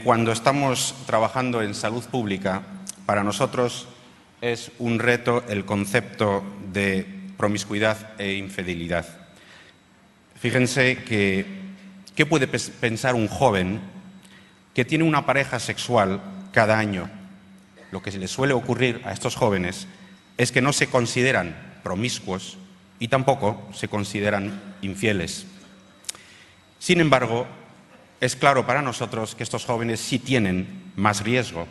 Cuando estamos trabajando en salud pública, para nosotros es un reto el concepto de promiscuidad e infidelidad. Fíjense ¿qué puede pensar un joven que tiene una pareja sexual cada año? Lo que se les suele ocurrir a estos jóvenes es que no se consideran promiscuos y tampoco se consideran infieles. Sin embargo, es claro para nosotros que estos jóvenes sí tienen más riesgo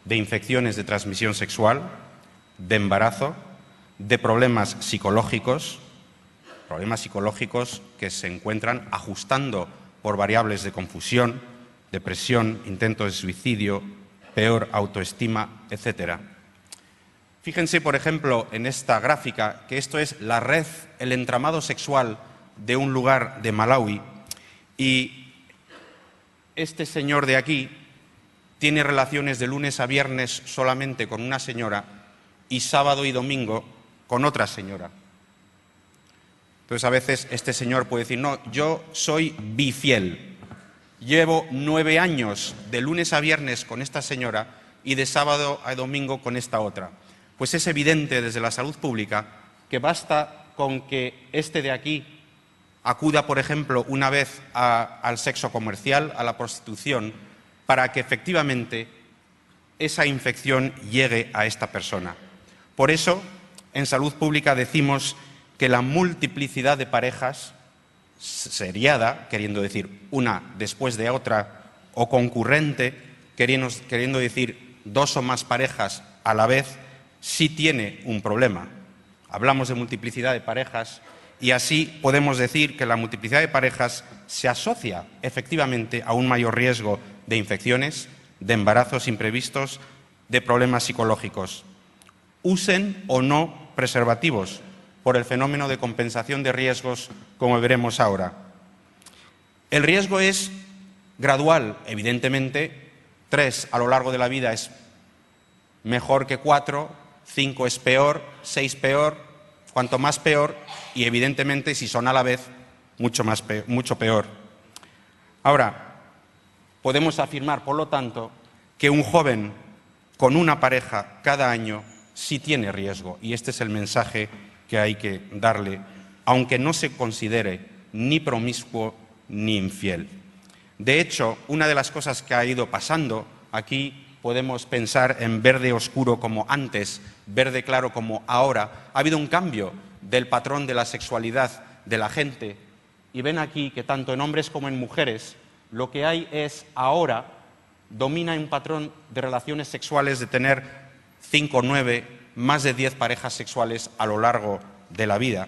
de infecciones de transmisión sexual, de embarazo, de problemas psicológicos que se encuentran ajustando por variables de confusión, depresión, intento de suicidio, peor autoestima, etc. Fíjense, por ejemplo, en esta gráfica, que esto es la red, el entramado sexual de un lugar de Malaui, y este señor de aquí tiene relaciones de lunes a viernes solamente con una señora y sábado y domingo con otra señora. Entonces, a veces este señor puede decir, no, yo soy bifiel. Llevo 9 años de lunes a viernes con esta señora y de sábado a domingo con esta otra. Pues es evidente desde la salud pública que basta con que este de aquí acuda, por ejemplo, una vez al sexo comercial, a la prostitución, para que efectivamente esa infección llegue a esta persona. Por eso, en salud pública decimos que la multiplicidad de parejas seriada, queriendo decir una después de otra, o concurrente, queriendo decir 2 o más parejas a la vez, sí tiene un problema. Hablamos de multiplicidad de parejas y así podemos decir que la multiplicidad de parejas se asocia efectivamente a un mayor riesgo de infecciones, de embarazos imprevistos, de problemas psicológicos. Usen o no preservativos por el fenómeno de compensación de riesgos, como veremos ahora. El riesgo es gradual, evidentemente. 3 a lo largo de la vida es mejor que 4, 5 es peor, 6 peor, cuanto más peor, y evidentemente si son a la vez, mucho peor. Ahora, podemos afirmar, por lo tanto, que un joven con una pareja cada año sí tiene riesgo, y este es el mensaje que hay que darle, aunque no se considere ni promiscuo ni infiel. De hecho, una de las cosas que ha ido pasando, aquí podemos pensar en verde oscuro como antes, verde claro como ahora, ha habido un cambio del patrón de la sexualidad de la gente, y ven aquí que tanto en hombres como en mujeres lo que hay es ahora domina un patrón de relaciones sexuales de tener 5, 9, más de 10 parejas sexuales a lo largo de la vida.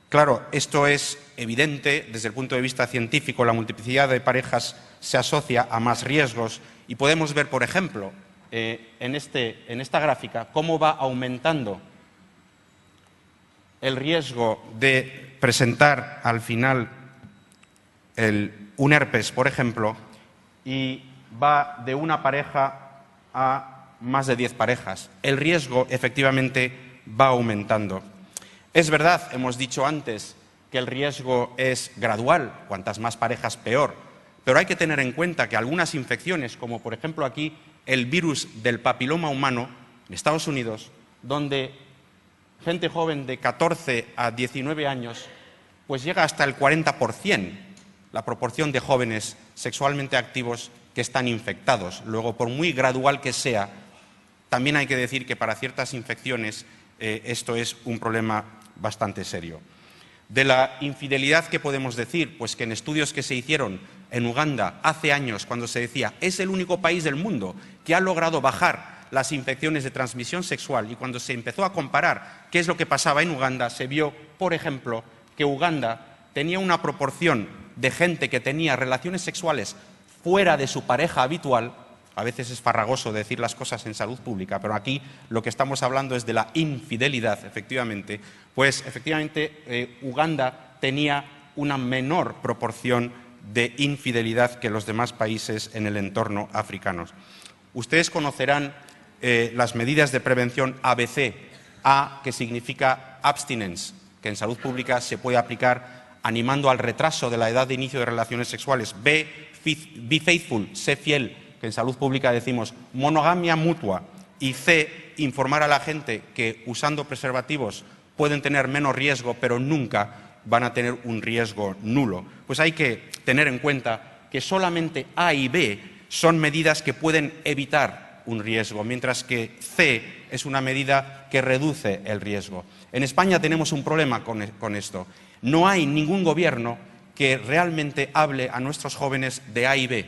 Claro, esto es evidente desde el punto de vista científico. La multiplicidad de parejas se asocia a más riesgos y podemos ver, por ejemplo, en esta gráfica, cómo va aumentando el riesgo de presentar al final un herpes, por ejemplo, y va de una pareja a más de 10 parejas. El riesgo, efectivamente, va aumentando. Es verdad, hemos dicho antes, que el riesgo es gradual, cuantas más parejas peor, pero hay que tener en cuenta que algunas infecciones, como por ejemplo aquí el virus del papiloma humano en Estados Unidos, donde gente joven de 14 a 19 años, pues llega hasta el 40%, la proporción de jóvenes sexualmente activos que están infectados. Luego, por muy gradual que sea, también hay que decir que para ciertas infecciones esto es un problema bastante serio. De la infidelidad, ¿qué podemos decir? Pues que en estudios que se hicieron en Uganda hace años, cuando se decía es el único país del mundo que ha logrado bajar las infecciones de transmisión sexual, y cuando se empezó a comparar qué es lo que pasaba en Uganda, se vio, por ejemplo, que Uganda tenía una proporción de gente que tenía relaciones sexuales fuera de su pareja habitual. A veces es farragoso decir las cosas en salud pública, pero aquí lo que estamos hablando es de la infidelidad, efectivamente. Pues efectivamente Uganda tenía una menor proporción de infidelidad que los demás países en el entorno africano. Ustedes conocerán las medidas de prevención ABC, A, que significa abstinence, que en salud pública se puede aplicar animando al retraso de la edad de inicio de relaciones sexuales. Be faithful, sé fiel, que en salud pública decimos monogamia mutua. Y C, informar a la gente que usando preservativos pueden tener menos riesgo, pero nunca van a tener un riesgo nulo. Pues hay que tener en cuenta que solamente A y B son medidas que pueden evitar un riesgo, mientras que C es una medida que reduce el riesgo. En España tenemos un problema con esto. No hay ningún gobierno que realmente hable a nuestros jóvenes de A y B.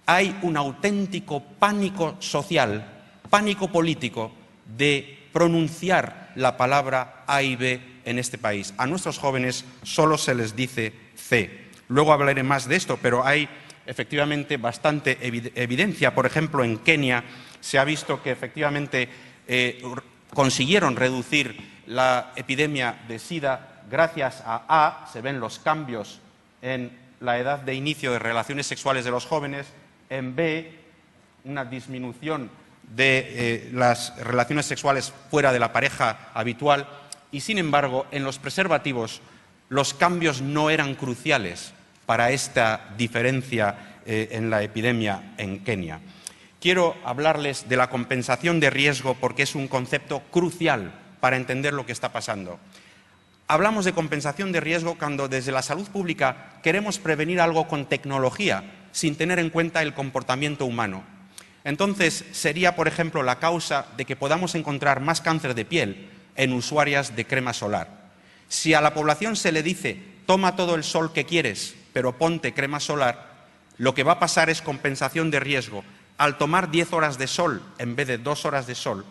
Hay un auténtico pánico social, pánico político de pronunciar la palabra A y B en este país. A nuestros jóvenes solo se les dice C. Luego hablaré más de esto, pero hay efectivamente bastante evidencia. Por ejemplo, en Kenia se ha visto que efectivamente consiguieron reducir la epidemia de SIDA gracias a A, se ven los cambios en la edad de inicio de relaciones sexuales de los jóvenes, en B, una disminución de las relaciones sexuales fuera de la pareja habitual, y sin embargo, en los preservativos los cambios no eran cruciales para esta diferencia en la epidemia en Kenia. Quiero hablarles de la compensación de riesgo porque es un concepto crucial para entender lo que está pasando. Hablamos de compensación de riesgo cuando desde la salud pública queremos prevenir algo con tecnología sin tener en cuenta el comportamiento humano. Entonces, sería, por ejemplo, la causa de que podamos encontrar más cáncer de piel en usuarias de crema solar. Si a la población se le dice, toma todo el sol que quieres, pero ponte crema solar, lo que va a pasar es compensación de riesgo. Al tomar 10 horas de sol en vez de 2 horas de sol,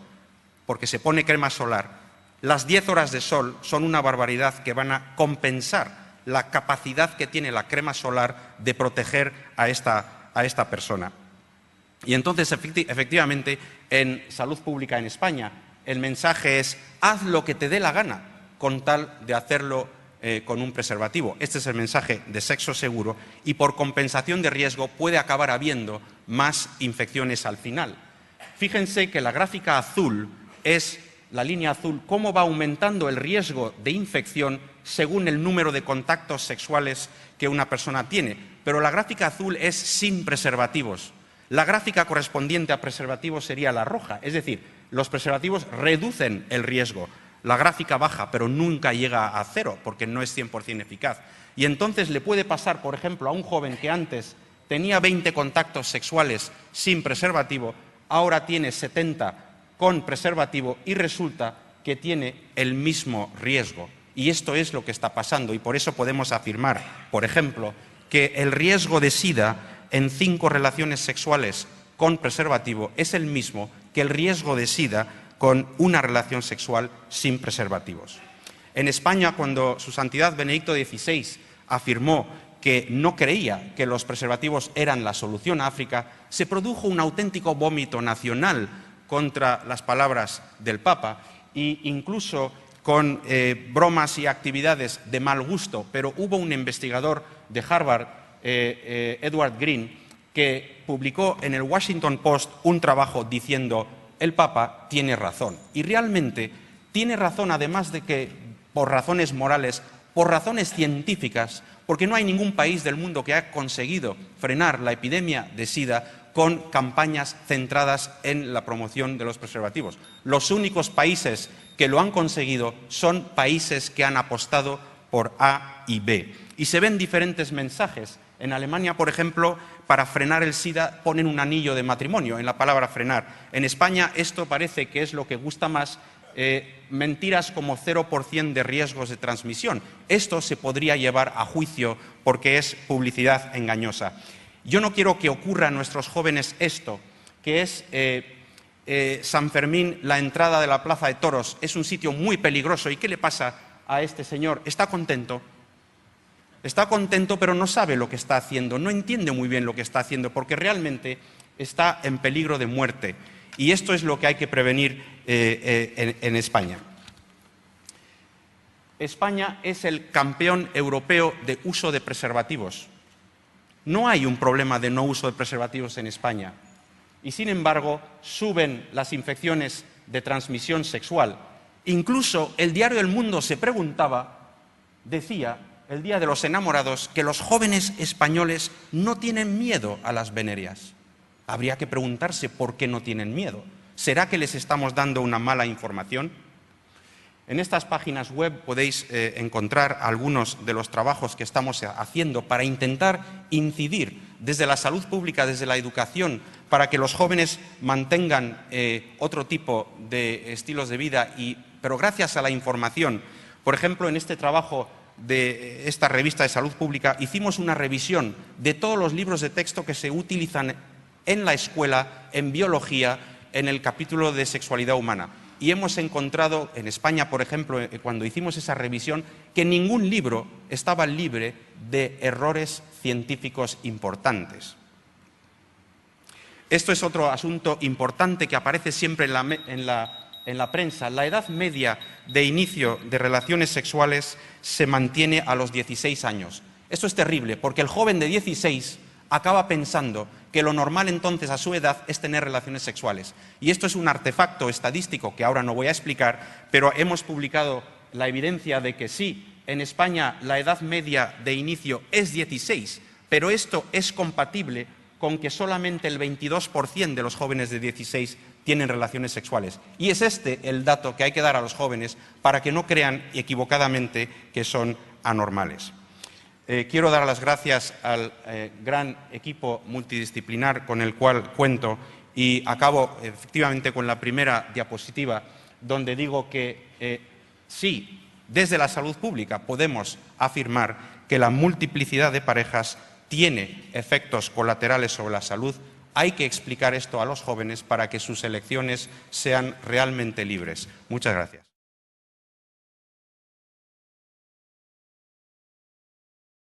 porque se pone crema solar, las 10 horas de sol son una barbaridad que van a compensar la capacidad que tiene la crema solar de proteger a esta persona. Y entonces, efectivamente, en salud pública en España, el mensaje es, haz lo que te dé la gana, con tal de hacerlo con un preservativo. Este es el mensaje de sexo seguro y por compensación de riesgo puede acabar habiendo más infecciones al final. Fíjense que la gráfica azul es la línea azul, cómo va aumentando el riesgo de infección según el número de contactos sexuales que una persona tiene. Pero la gráfica azul es sin preservativos. La gráfica correspondiente a preservativos sería la roja, es decir, los preservativos reducen el riesgo. La gráfica baja, pero nunca llega a cero, porque no es 100% eficaz. Y entonces le puede pasar, por ejemplo, a un joven que antes tenía 20 contactos sexuales sin preservativo, ahora tiene 70 con preservativo y resulta que tiene el mismo riesgo. Y esto es lo que está pasando y por eso podemos afirmar, por ejemplo, que el riesgo de SIDA en 5 relaciones sexuales con preservativo es el mismo que el riesgo de SIDA con una relación sexual sin preservativos. En España, cuando Su Santidad Benedicto XVI afirmó que no creía que los preservativos eran la solución a África, se produjo un auténtico vómito nacional contra las palabras del Papa e incluso con bromas y actividades de mal gusto, pero hubo un investigador de Harvard, Edward Green, que publicó en el Washington Post un trabajo diciendo el Papa tiene razón. Y realmente tiene razón, además de que por razones morales, por razones científicas, porque no hay ningún país del mundo que haya conseguido frenar la epidemia de SIDA con campañas centradas en la promoción de los preservativos. Los únicos países que lo han conseguido son países que han apostado por A y B. Y se ven diferentes mensajes. En Alemania, por ejemplo, para frenar el SIDA ponen un anillo de matrimonio en la palabra frenar. En España esto parece que es lo que gusta más, mentiras como 0% de riesgos de transmisión. Esto se podría llevar a juicio porque es publicidad engañosa. Yo no quiero que ocurra a nuestros jóvenes esto, que es San Fermín, la entrada de la Plaza de Toros. Es un sitio muy peligroso. ¿Y qué le pasa a este señor? Está contento. Está contento, pero no sabe lo que está haciendo, no entiende muy bien lo que está haciendo, porque realmente está en peligro de muerte. Y esto es lo que hay que prevenir en España. España es el campeón europeo de uso de preservativos. No hay un problema de no uso de preservativos en España. Y sin embargo, suben las infecciones de transmisión sexual. Incluso el diario El Mundo se preguntaba, decía, el Día de los Enamorados, que los jóvenes españoles no tienen miedo a las venerias. Habría que preguntarse por qué no tienen miedo. ¿Será que les estamos dando una mala información? En estas páginas web podéis encontrar algunos de los trabajos que estamos haciendo para intentar incidir desde la salud pública, desde la educación, para que los jóvenes mantengan otro tipo de estilos de vida, pero gracias a la información. Por ejemplo, en este trabajo de esta revista de salud pública hicimos una revisión de todos los libros de texto que se utilizan en la escuela, en biología, en el capítulo de sexualidad humana. Y hemos encontrado, en España, por ejemplo, cuando hicimos esa revisión, que ningún libro estaba libre de errores científicos importantes. Esto es otro asunto importante que aparece siempre en la prensa. La edad media de inicio de relaciones sexuales se mantiene a los 16 años. Esto es terrible, porque el joven de 16 acaba pensando que lo normal entonces a su edad es tener relaciones sexuales. Y esto es un artefacto estadístico que ahora no voy a explicar, pero hemos publicado la evidencia de que sí, en España la edad media de inicio es 16, pero esto es compatible con que solamente el 22% de los jóvenes de 16 tienen relaciones sexuales. Y es este el dato que hay que dar a los jóvenes para que no crean equivocadamente que son anormales. Quiero dar las gracias al gran equipo multidisciplinar con el cual cuento y acabo efectivamente con la primera diapositiva donde digo que sí, desde la salud pública podemos afirmar que la multiplicidad de parejas tiene efectos colaterales sobre la salud. Hay que explicar esto a los jóvenes para que sus elecciones sean realmente libres. Muchas gracias.